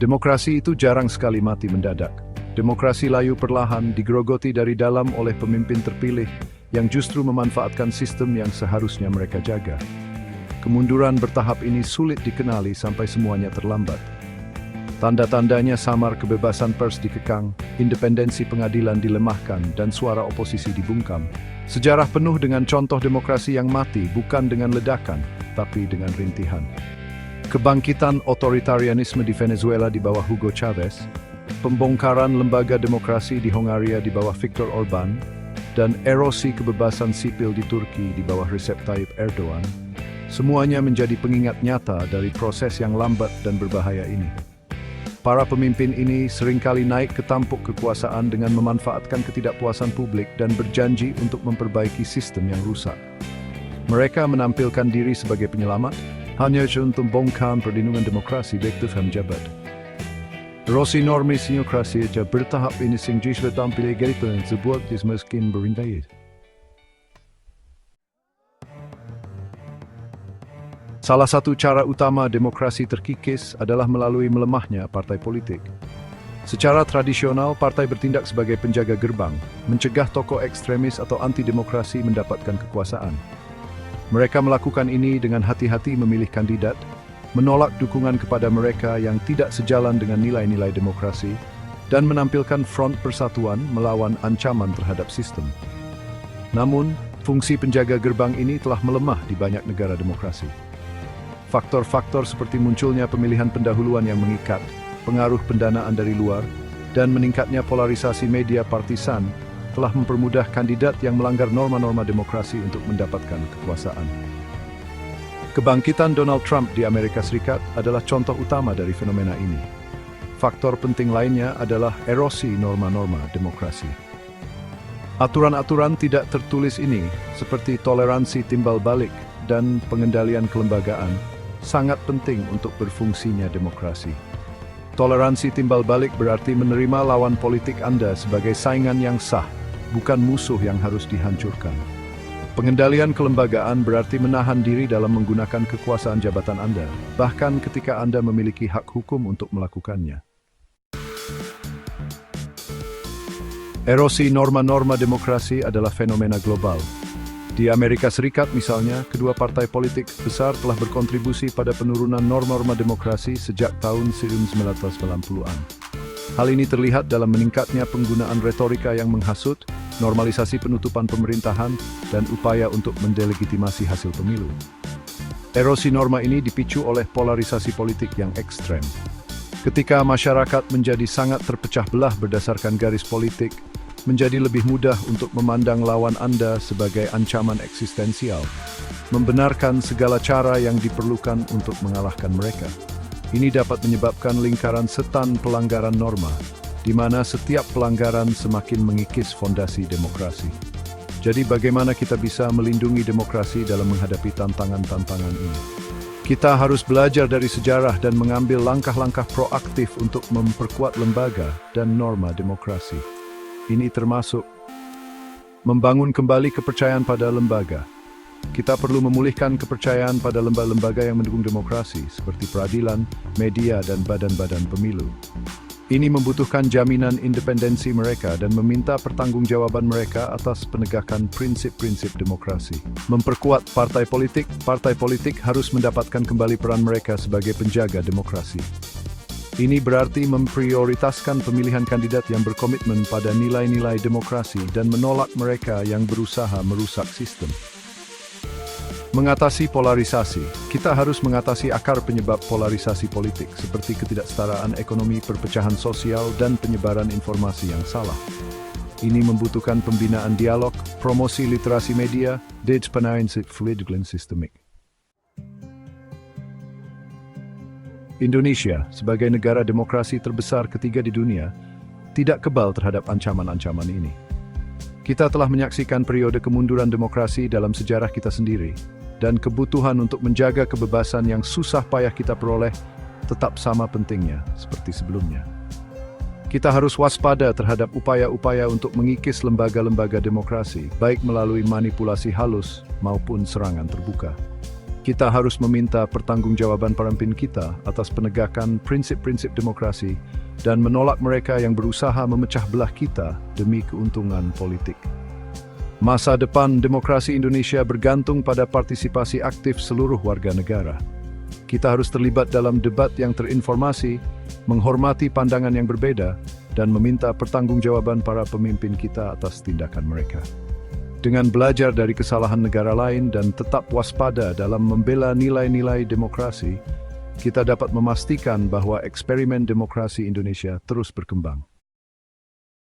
Demokrasi itu jarang sekali mati mendadak. Demokrasi layu perlahan digerogoti dari dalam oleh pemimpin terpilih yang justru memanfaatkan sistem yang seharusnya mereka jaga. Kemunduran bertahap ini sulit dikenali sampai semuanya terlambat. Tanda-tandanya samar, kebebasan pers dikekang, independensi pengadilan dilemahkan, dan suara oposisi dibungkam. Sejarah penuh dengan contoh demokrasi yang mati bukan dengan ledakan, tapi dengan rintihan. Kebangkitan otoritarianisme di Venezuela di bawah Hugo Chavez, pembongkaran lembaga demokrasi di Hongaria di bawah Viktor Orbán, dan erosi kebebasan sipil di Turki di bawah Recep Tayyip Erdogan, semuanya menjadi pengingat nyata dari proses yang lambat dan berbahaya ini. Para pemimpin ini seringkali naik ke tampuk kekuasaan dengan memanfaatkan ketidakpuasan publik dan berjanji untuk memperbaiki sistem yang rusak. Mereka menampilkan diri sebagai penyelamat, hanya untuk membongkar perlindungan demokrasi baik jabat. Erosi normi sinokrasi bertahap ini sehingga tampil geritan sebuah dismiskin berindai. Salah satu cara utama demokrasi terkikis adalah melalui melemahnya partai politik. Secara tradisional, partai bertindak sebagai penjaga gerbang, mencegah tokoh ekstremis atau anti-demokrasi mendapatkan kekuasaan. Mereka melakukan ini dengan hati-hati memilih kandidat, menolak dukungan kepada mereka yang tidak sejalan dengan nilai-nilai demokrasi, dan menampilkan front persatuan melawan ancaman terhadap sistem. Namun, fungsi penjaga gerbang ini telah melemah di banyak negara demokrasi. Faktor-faktor seperti munculnya pemilihan pendahuluan yang mengikat, pengaruh pendanaan dari luar, dan meningkatnya polarisasi media partisan telah mempermudah kandidat yang melanggar norma-norma demokrasi untuk mendapatkan kekuasaan. Kebangkitan Donald Trump di Amerika Serikat adalah contoh utama dari fenomena ini. Faktor penting lainnya adalah erosi norma-norma demokrasi. Aturan-aturan tidak tertulis ini, seperti toleransi timbal balik dan pengendalian kelembagaan, sangat penting untuk berfungsinya demokrasi. Toleransi timbal balik berarti menerima lawan politik Anda sebagai saingan yang sah, bukan musuh yang harus dihancurkan. Pengendalian kelembagaan berarti menahan diri dalam menggunakan kekuasaan jabatan Anda, bahkan ketika Anda memiliki hak hukum untuk melakukannya. Erosi norma-norma demokrasi adalah fenomena global. Di Amerika Serikat misalnya, kedua partai politik besar telah berkontribusi pada penurunan norma-norma demokrasi sejak tahun 1990-an. Hal ini terlihat dalam meningkatnya penggunaan retorika yang menghasut, normalisasi penutupan pemerintahan, dan upaya untuk mendelegitimasi hasil pemilu. Erosi norma ini dipicu oleh polarisasi politik yang ekstrem. Ketika masyarakat menjadi sangat terpecah belah berdasarkan garis politik, menjadi lebih mudah untuk memandang lawan Anda sebagai ancaman eksistensial, membenarkan segala cara yang diperlukan untuk mengalahkan mereka. Ini dapat menyebabkan lingkaran setan pelanggaran norma, di mana setiap pelanggaran semakin mengikis fondasi demokrasi. Jadi bagaimana kita bisa melindungi demokrasi dalam menghadapi tantangan-tantangan ini? Kita harus belajar dari sejarah dan mengambil langkah-langkah proaktif untuk memperkuat lembaga dan norma demokrasi. Ini termasuk membangun kembali kepercayaan pada lembaga. Kita perlu memulihkan kepercayaan pada lembaga-lembaga yang mendukung demokrasi, seperti peradilan, media, dan badan-badan pemilu. Ini membutuhkan jaminan independensi mereka dan meminta pertanggungjawaban mereka atas penegakan prinsip-prinsip demokrasi. Memperkuat partai politik harus mendapatkan kembali peran mereka sebagai penjaga demokrasi. Ini berarti memprioritaskan pemilihan kandidat yang berkomitmen pada nilai-nilai demokrasi dan menolak mereka yang berusaha merusak sistem. Mengatasi polarisasi. Kita harus mengatasi akar penyebab polarisasi politik, seperti ketidaksetaraan ekonomi, perpecahan sosial, dan penyebaran informasi yang salah. Ini membutuhkan pembinaan dialog, promosi literasi media, dan penanganan political sistemik. Indonesia, sebagai negara demokrasi terbesar ketiga di dunia, tidak kebal terhadap ancaman-ancaman ini. Kita telah menyaksikan periode kemunduran demokrasi dalam sejarah kita sendiri, dan kebutuhan untuk menjaga kebebasan yang susah payah kita peroleh tetap sama pentingnya seperti sebelumnya. Kita harus waspada terhadap upaya-upaya untuk mengikis lembaga-lembaga demokrasi, baik melalui manipulasi halus maupun serangan terbuka. Kita harus meminta pertanggungjawaban pemimpin kita atas penegakan prinsip-prinsip demokrasi dan menolak mereka yang berusaha memecah belah kita demi keuntungan politik. Masa depan demokrasi Indonesia bergantung pada partisipasi aktif seluruh warga negara. Kita harus terlibat dalam debat yang terinformasi, menghormati pandangan yang berbeda, dan meminta pertanggungjawaban para pemimpin kita atas tindakan mereka. Dengan belajar dari kesalahan negara lain dan tetap waspada dalam membela nilai-nilai demokrasi, kita dapat memastikan bahwa eksperimen demokrasi Indonesia terus berkembang.